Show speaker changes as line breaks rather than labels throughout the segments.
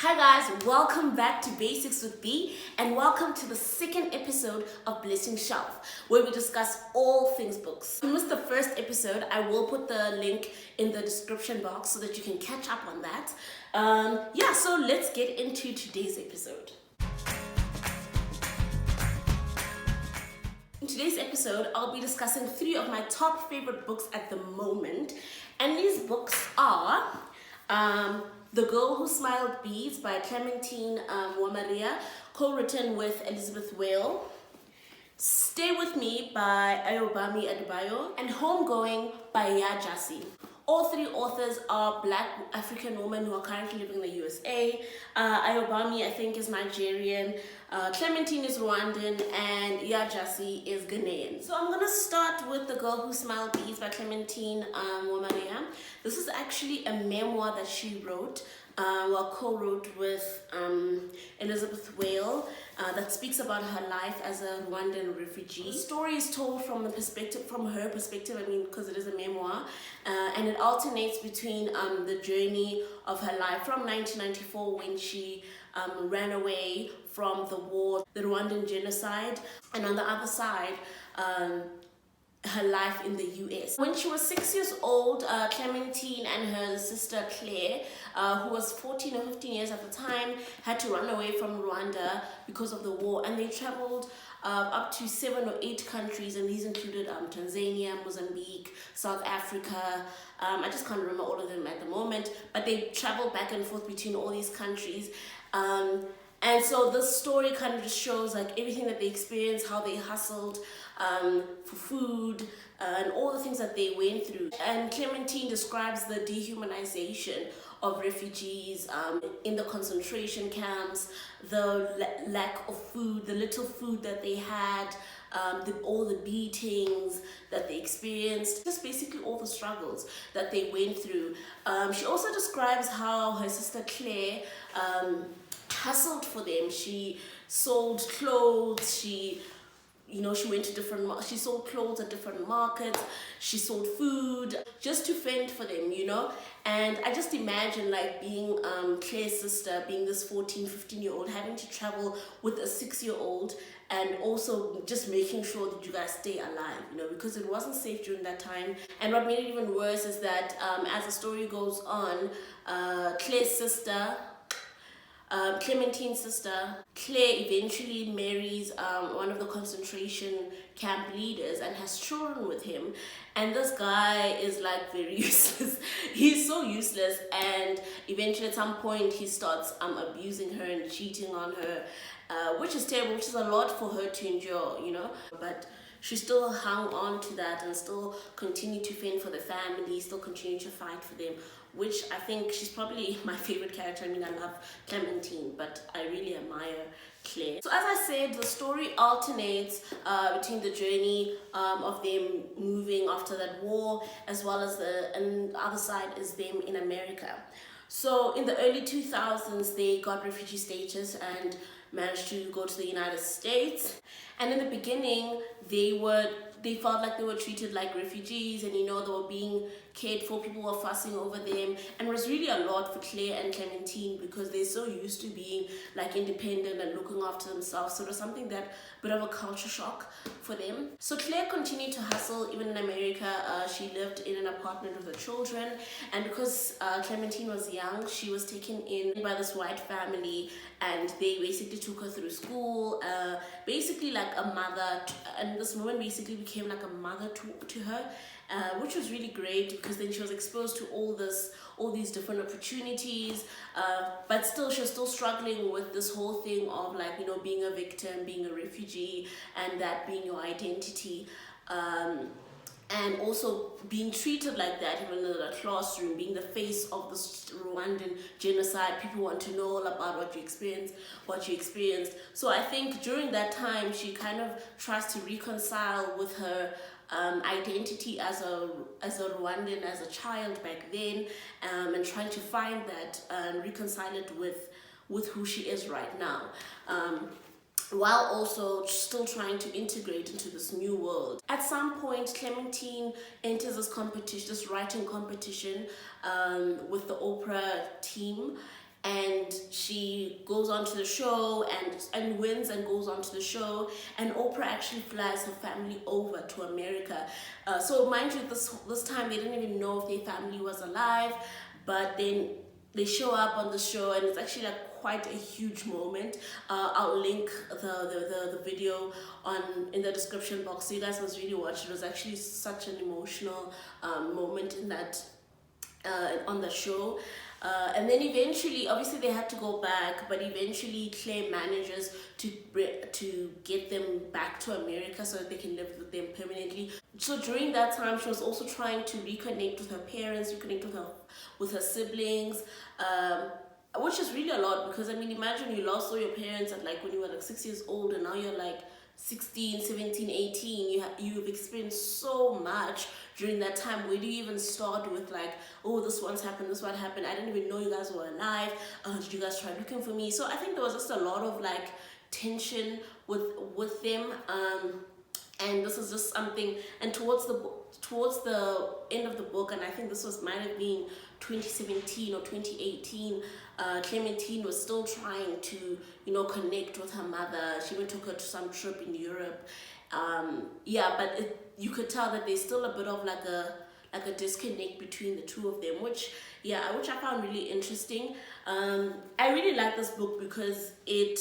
Hi guys, welcome back to Basics with B and welcome to the second episode of Blessing Shelf where we discuss all things books. If you missed the first episode, I will put the link in the description box so that you can catch up on that. So let's get into today's episode. In today's episode, I'll be discussing 3 of my top favorite books at the moment, and these books are The Girl Who Smiled Beads by Clementine Wamaria, co-written with Elizabeth Whale, Stay With Me by Ayobami Adebayo, and Homegoing by Ya Jasi. All 3 authors are Black African women who are currently living in the USA. Ayobami, I think, is Nigerian. Clementine is Rwandan, and Ya Jasi is Ghanaian. So I'm gonna start with The Girl Who Smiled Beads by Clementine Wamaria. This is actually a memoir that she wrote, co-wrote with Elizabeth Whale, that speaks about her life as a Rwandan refugee. The story is told from her perspective, because it is a memoir, and it alternates between the journey of her life from 1994 when she ran away from the war, the Rwandan genocide, and on the other side, her life in the US. When she was 6 years old, Clementine and her sister Claire, who was 14 or 15 years at the time, had to run away from Rwanda because of the war, and they traveled up to 7 or 8 countries, and these included Tanzania, Mozambique, South Africa. I just can't remember all of them at the moment, but they traveled back and forth between all these countries. And so this story kind of just shows like everything that they experienced, how they hustled for food, and all the things that they went through. And Clementine describes the dehumanization of refugees in the concentration camps, the lack of food, the little food that they had, all the beatings that they experienced, just basically all the struggles that they went through. She also describes how her sister Claire hustled for them. She sold clothes, she went to she sold clothes at different markets, she sold food just to fend for them, and I just imagine like being Claire's sister, being this 14-15-year-old, having to travel with a 6-year-old, and also just making sure that you guys stay alive, because it wasn't safe during that time. And what made it even worse is that as the story goes on, Claire's sister, Clementine's sister, Claire, eventually marries one of the concentration camp leaders and has children with him. And this guy is like very useless. He's so useless, and eventually at some point he starts abusing her and cheating on her, which is terrible, which is a lot for her to endure, but she still hung on to that and still continued to fend for the family, still continued to fight for them, which I think she's probably my favorite character. I mean, I love Clementine, but I really admire Claire. So as I said, the story alternates between the journey of them moving after that war, as well as and the other side is them in America. So in the early 2000s, they got refugee status and managed to go to the United States. And in the beginning, they felt like they were treated like refugees, and they were being cared for, people were fussing over them, and it was really a lot for Claire and Clementine because they're so used to being like independent and looking after themselves. So it was something that bit of a culture shock for them. So Claire continued to hustle even in America. She lived in an apartment with her children, and because Clementine was young, she was taken in by this white family, and they basically took her through school, basically like a mother, and this woman basically became like a mother to her, which was really great because then she was exposed to all these different opportunities, but still she was still struggling with this whole thing of like being a victim, being a refugee, and that being your identity, and also being treated like that even in the classroom, being the face of the Rwandan genocide. People want to know all about what you experienced. So I think during that time she kind of tries to reconcile with her identity as a Rwandan, as a child back then, and trying to find that and reconcile it with who she is right now, while also still trying to integrate into this new world. At some point, Clementine enters this writing competition with the Oprah team, and she goes on to the show and wins and goes on to the show, and Oprah actually flies her family over to America. So mind you, this time they didn't even know if their family was alive, but then they show up on the show, and it's actually like quite a huge moment. I'll link the video in the description box, so you guys must really watch it. It was actually such an emotional moment in that on the show. And then eventually, obviously they had to go back, but eventually Claire manages to get them back to America so that they can live with them permanently. So during that time, she was also trying to reconnect with her parents, reconnect with her siblings, which is really a lot, because I mean, imagine you lost all your parents at like when you were like 6 years old, and now you're like 16, 17, 18. You've experienced so much during that time. Where do you even start with like, oh, this once happened, this one happened, I didn't even know you guys were alive, did you guys try looking for me? So I think there was just a lot of like tension with them, and this is just something. And towards the end of the book, and I think this might have been 2017 or 2018, Clementine was still trying to, connect with her mother. She even took her to some trip in Europe. But you could tell that there's still a bit of like a disconnect between the two of them, which I found really interesting. I really like this book because it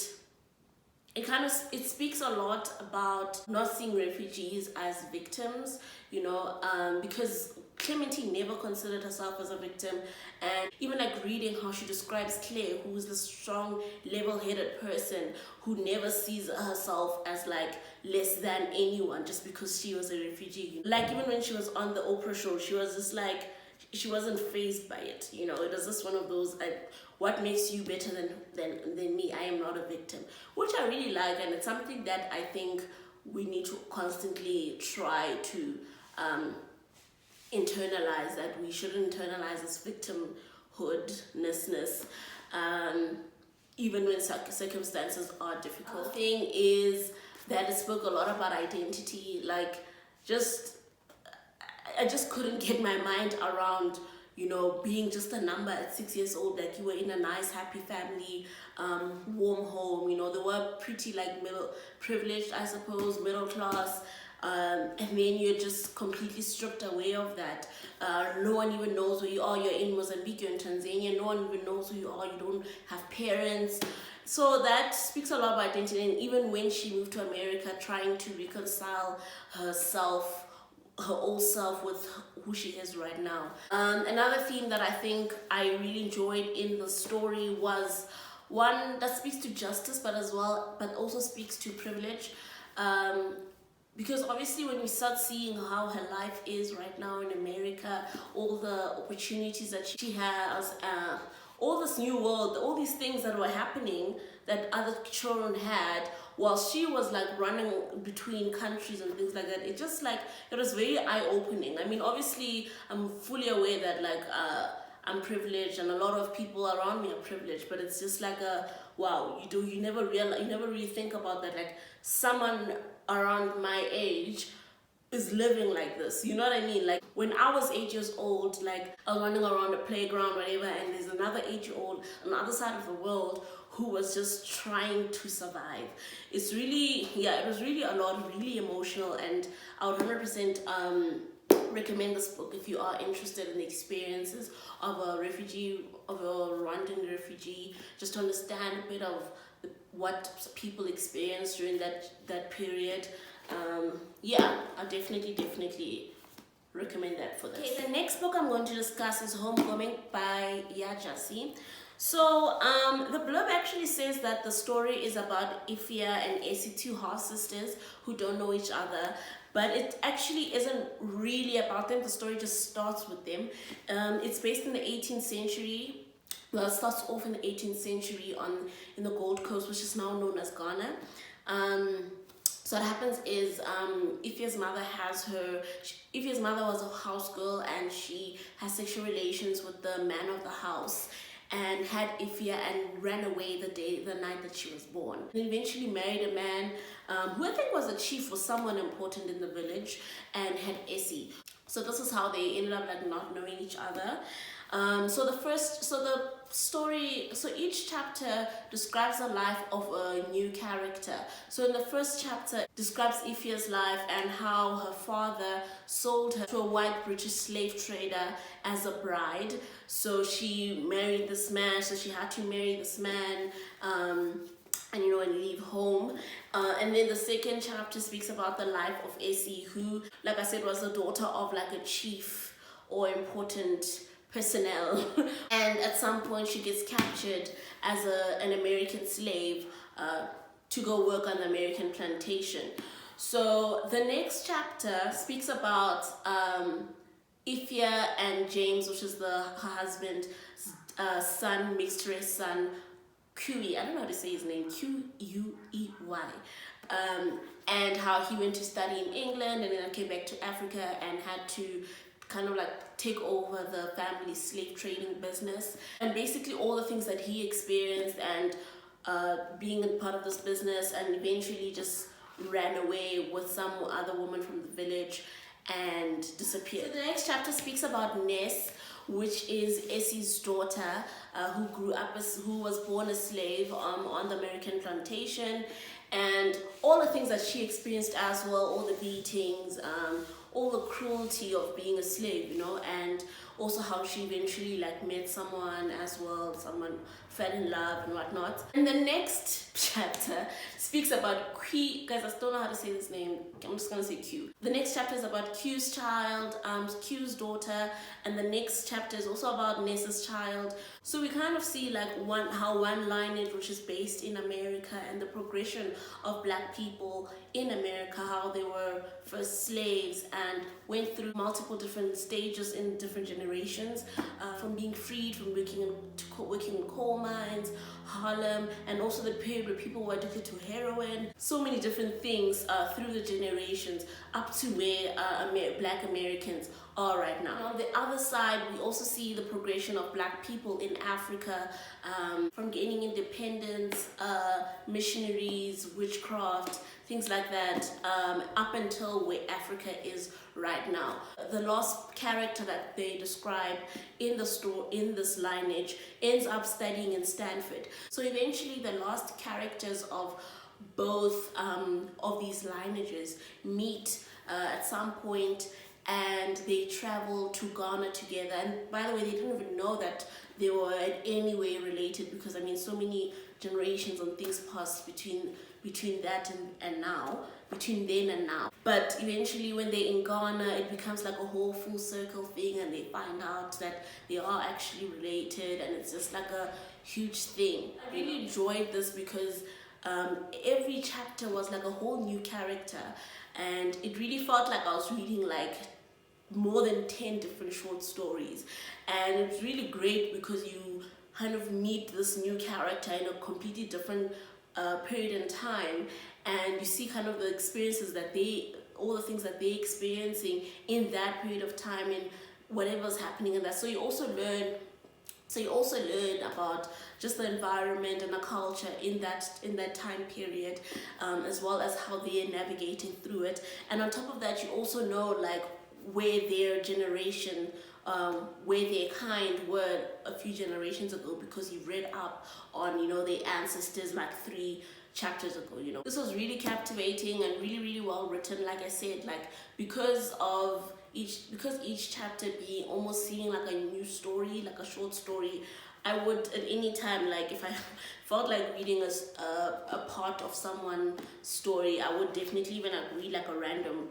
speaks a lot about not seeing refugees as victims, because Clementine never considered herself as a victim. And even like reading how she describes Claire, who is the strong, level-headed person who never sees herself as like less than anyone just because she was a refugee. Like even when she was on the Oprah show, she was just like, she wasn't fazed by it. It was just one of those, what makes you better than me? I am not a victim, which I really like, and it's something that I think we need to constantly try to internalize, that we shouldn't internalize this victimhoodness, even when circumstances are difficult. The thing is that it spoke a lot about identity, like I just couldn't get my mind around, being just a number at 6 years old. Like you were in a nice, happy family, warm home, they were pretty like privileged, I suppose, middle class. And then you're just completely stripped away of that. No one even knows where you are. You're in Mozambique, you're in Tanzania. No one even knows who you are. You don't have parents. So that speaks a lot about identity. And even when she moved to America, trying to reconcile her old self with who she is right now. Another theme that I think I really enjoyed in the story was one that speaks to justice, but also speaks to privilege. Because obviously when we start seeing how her life is right now in America, all the opportunities that she has, all this new world, all these things that were happening that other children had, while she was like running between countries and things like that, it was very eye-opening. I mean, obviously I'm fully aware that like I'm privileged and a lot of people around me are privileged, but it's just like wow, you never really think about that, like someone around my age is living like this, you know what I mean? Like when I was 8 years old, like I was running around the playground, whatever, and there's another 8-year-old on the other side of the world who was just trying to survive. It's really, it was really a lot, really emotional, and I would 100% recommend this book if you are interested in the experiences of a Rwandan refugee, just to understand a bit of what people experienced during that period. I definitely recommend that for this. Okay, the next book I'm going to discuss is Homecoming by Yajasi. So the blurb actually says that the story is about Ifya and Essie, two half-sisters who don't know each other, but it actually isn't really about them. The story just starts with them. It's based in the 18th century. Well, it starts off in the 18th century in the Gold Coast, which is now known as Ghana. So what happens is Ifya's mother was a house girl, and she has sexual relations with the man of the house, and had Ifya and ran away the night that she was born. And eventually married a man who I think was a chief, was someone important in the village, and had Essie. So this is how they ended up like not knowing each other. So the each chapter describes the life of a new character. So in the first chapter describes Ifia's life and how her father sold her to a white British slave trader as a bride. So she married this man, so she had to marry this man, and leave home. And then the second chapter speaks about the life of Essie, who, like I said, was the daughter of like a chief or important personnel. And at some point she gets captured as an American slave to go work on the American plantation. So the next chapter speaks about Ifya and James, which is her husband's son, mixed race son, Quey. I don't know how to say his name, Quey. And how he went to study in England and then came back to Africa and had to kind of like take over the family slave trading business, and basically all the things that he experienced and being a part of this business, and eventually just ran away with some other woman from the village and disappeared. So the next chapter speaks about Ness, which is Essie's daughter, who was born a slave on the American plantation, and all the things that she experienced as well, all the beatings, all the cruelty of being a slave, and also how she eventually like met someone as well, someone fell in love and whatnot. And the next chapter speaks about Quey. Guys, I still don't know how to say this name. I'm just gonna say Q. The next chapter is about Q's child, Q's daughter, and the next chapter is also about Ness's child. So we kind of see like how one lineage, which is based in America, and the progression of Black people in America, how they were first slaves and went through multiple different stages in different generations, from being freed from working in coal mines, Harlem, and also the period where people were addicted to heroin. So many different things through the generations up to where Black Americans are right now. On the other side, we also see the progression of Black people in Africa, from gaining independence, missionaries, witchcraft, things like that, up until where Africa is right now. The last character that they describe in this lineage ends up studying in Stanford. So eventually the last characters of both of these lineages meet at some point, and they travel to Ghana together. And by the way, they didn't even know that they were in any way related, because so many generations and things passed between that and now, between then and now. But eventually when they're in Ghana, it becomes like a whole full circle thing, and they find out that they are actually related, and it's just like a huge thing. I really enjoyed this because every chapter was like a whole new character, and it really felt like I was reading like more than 10 different short stories. And it's really great because you kind of meet this new character in a completely different period in time, and you see kind of the experiences all the things that they're experiencing in that period of time and whatever's happening in that. So you also learn about just the environment and the culture in that time period, as well as how they're navigating through it. And on top of that, you also know like where their generation, where their kind were a few generations ago, because you read up on their ancestors like 3 chapters ago. This was really captivating and really, really well written. Like I said, like because each chapter being almost seeming like a new story, like a short story, I would at any time, like if I felt like reading a part of someone's story, I would definitely even read like a random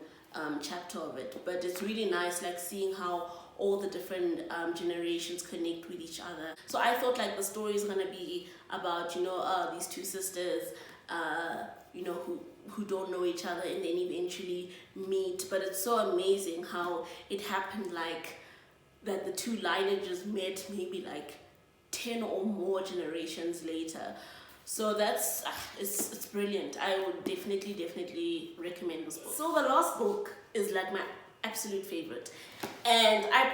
chapter of it. But it's really nice like seeing how all the different generations connect with each other. So I thought like the story is gonna be about these 2 sisters who don't know each other and then eventually meet. But it's so amazing how it happened, like that the 2 lineages met maybe like 10 or more generations later. So that's it's brilliant. I would definitely recommend this book. So the last book is like my absolute favorite, and I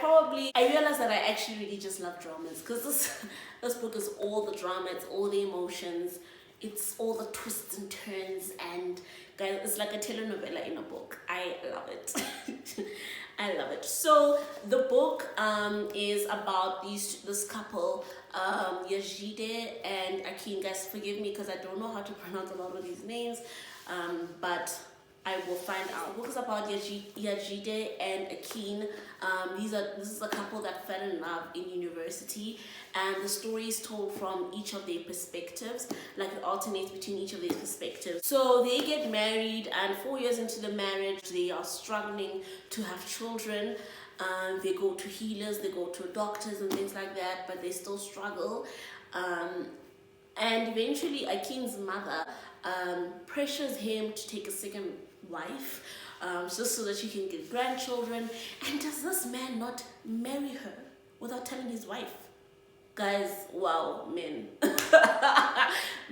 realized that I actually really just love dramas, because this book is all the drama, it's all the emotions, it's all the twists and turns, and guys, it's like a telenovela in a book. I love it. I love it. So the book is about this couple, Yazide and Akin. Guys, forgive me because I don't know how to pronounce a lot of these names, but I will find out. The book is about Yazide and Akin. This is a couple that fell in love in university, and the story is told from each of their perspectives, like it alternates between each of their perspectives. So they get married, and 4 years into the marriage, they are struggling to have children. They go to healers, they go to doctors and things like that, but they still struggle. And eventually Akin's mother pressures him to take a second wife, just so that she can get grandchildren. And does this man not marry her without telling his wife? Guys, wow, men.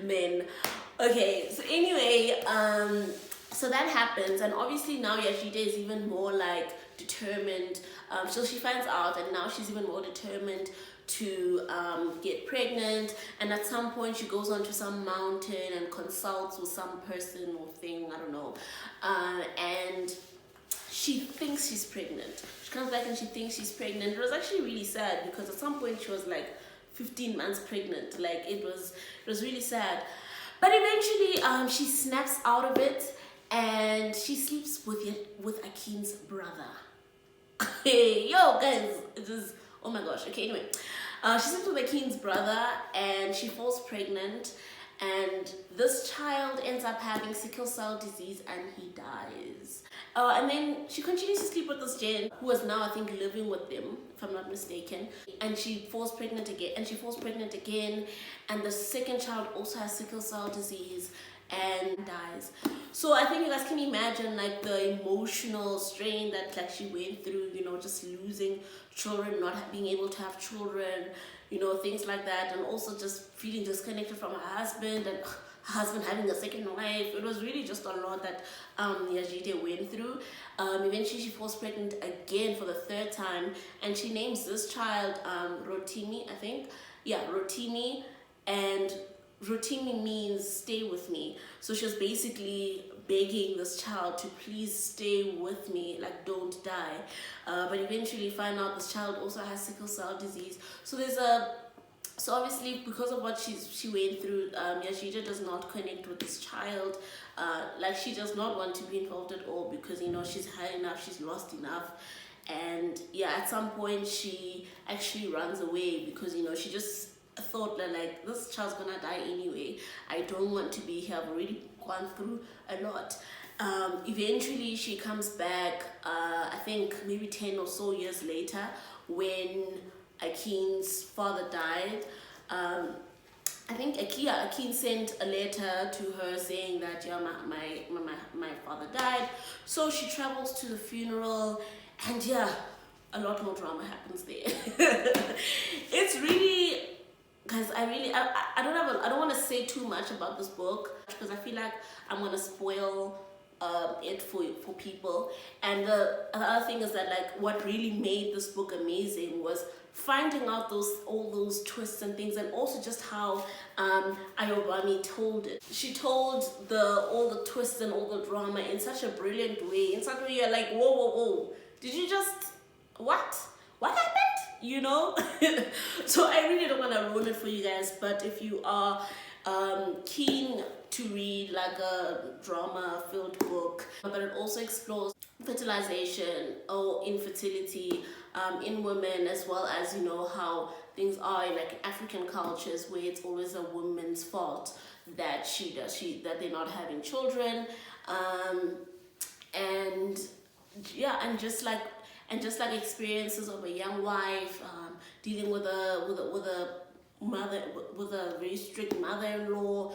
Men. Okay, so anyway, so that happens, and obviously now Yazide is even more like determined. So she finds out, and now she's even more determined to get pregnant. And at some point she goes onto some mountain and consults with some person or thing, I don't know, and she thinks she's pregnant. She comes back and she thinks she's pregnant. It was actually really sad because at some point she was like 15 months pregnant. Like it was really sad, but eventually she snaps out of it and she sleeps with Akin's brother. Hey, yo guys, it is, oh my gosh. Okay, anyway, she sleeps with Akin's brother and she falls pregnant, and this child ends up having sickle cell disease and he dies. And then she continues to sleep with this Jen, who is now I think living with them, if I'm not mistaken, and she falls pregnant again, and the second child also has sickle cell disease and dies. So I think you guys can imagine like the emotional strain that like she went through, you know, just losing children, not being able to have children, you know, things like that, and also just feeling disconnected from her husband, and her husband having a second wife. It was really just a lot that Yazide went through. Eventually she falls pregnant again for the third time, and she names this child Rotimi, I think. Yeah, Rotimi, and Rotimi means stay with me. So she was basically begging this child to please stay with me, like don't die. But eventually find out this child also has sickle cell disease. So obviously because of what she went through, Yazide does not connect with this child. Like she does not want to be involved at all because, you know, she's had enough, she's lost enough. And yeah, at some point she actually runs away because, you know, she just thought that like this child's gonna die anyway. I don't want to be here. I've already gone through a lot. Eventually she comes back, I think maybe 10 or so years later, when Akin's father died. I think Akin sent a letter to her saying that yeah, my father died. So she travels to the funeral, and yeah, a lot more drama happens there. It's really, guys, I don't want to say too much about this book because I feel like I'm gonna spoil it for people. And the other thing is that like what really made this book amazing was finding out all those twists and things, and also just how Ayobami told it. She told all the twists and all the drama in such a brilliant way, in such a way you're like, whoa, did you just what happened, you know? So I really don't want to ruin it for you guys, but if you are keen to read like a drama filled book, but it also explores fertilization or infertility in women, as well as, you know, how things are in like African cultures where it's always a woman's fault that that they're not having children, and yeah, and just like experiences of a young wife dealing with a mother, with a very strict mother-in-law.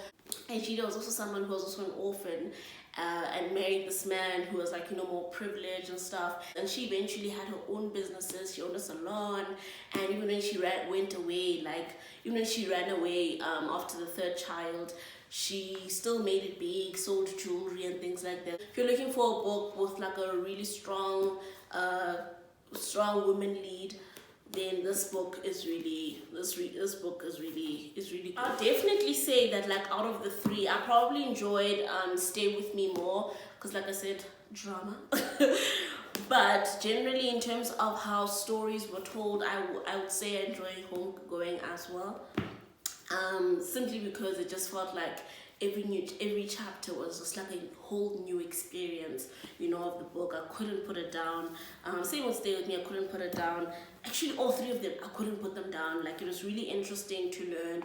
And she was also someone who was also an orphan, and married this man who was like, you know, more privileged and stuff. And she eventually had her own businesses. She owned a salon, and even when she ran away after the third child, she still made it big, sold jewelry and things like that. If you're looking for a book with like a really strong woman lead, then this book is really this book is really good. I'll definitely say that, like, out of the three, I probably enjoyed Stay With Me more, because like I said, drama. But generally, in terms of how stories were told, I would say I enjoy Homegoing as well. Simply because it just felt like every chapter was just like a whole new experience, you know, of the book. I couldn't put it down. Same with Stay With Me, I couldn't put it down. Actually, all three of them, I couldn't put them down. Like, it was really interesting to learn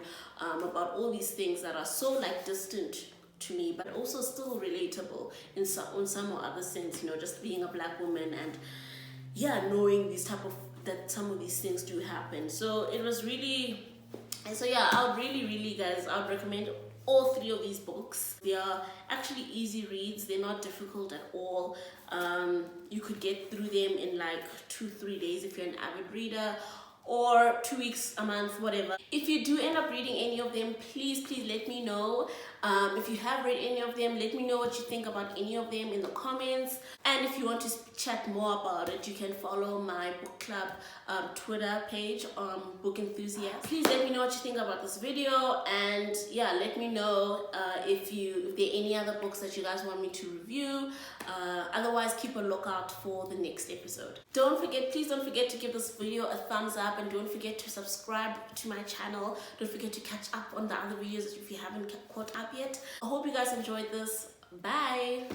about all these things that are so like distant to me, but also still relatable in some or other sense, you know, just being a Black woman and knowing that some of these things do happen. So it was really, and so yeah, I would really guys, I would recommend all three of these books. They are actually easy reads. They're not difficult at all. You could get through them in like 2-3 days if you're an avid reader, or 2 weeks, a month, whatever. If you do end up reading any of them, please let me know. If you have read any of them, let me know what you think about any of them in the comments. And if you want to chat more about it, you can follow my book club Twitter page, Book Enthusiast. Please let me know what you think about this video, and yeah, let me know if there are any other books that you guys want me to review. Otherwise, keep a lookout for the next episode. Please don't forget to give this video a thumbs up, and don't forget to subscribe to my channel. Don't forget to catch up on the other videos if you haven't caught up yet. I hope you guys enjoyed this. Bye.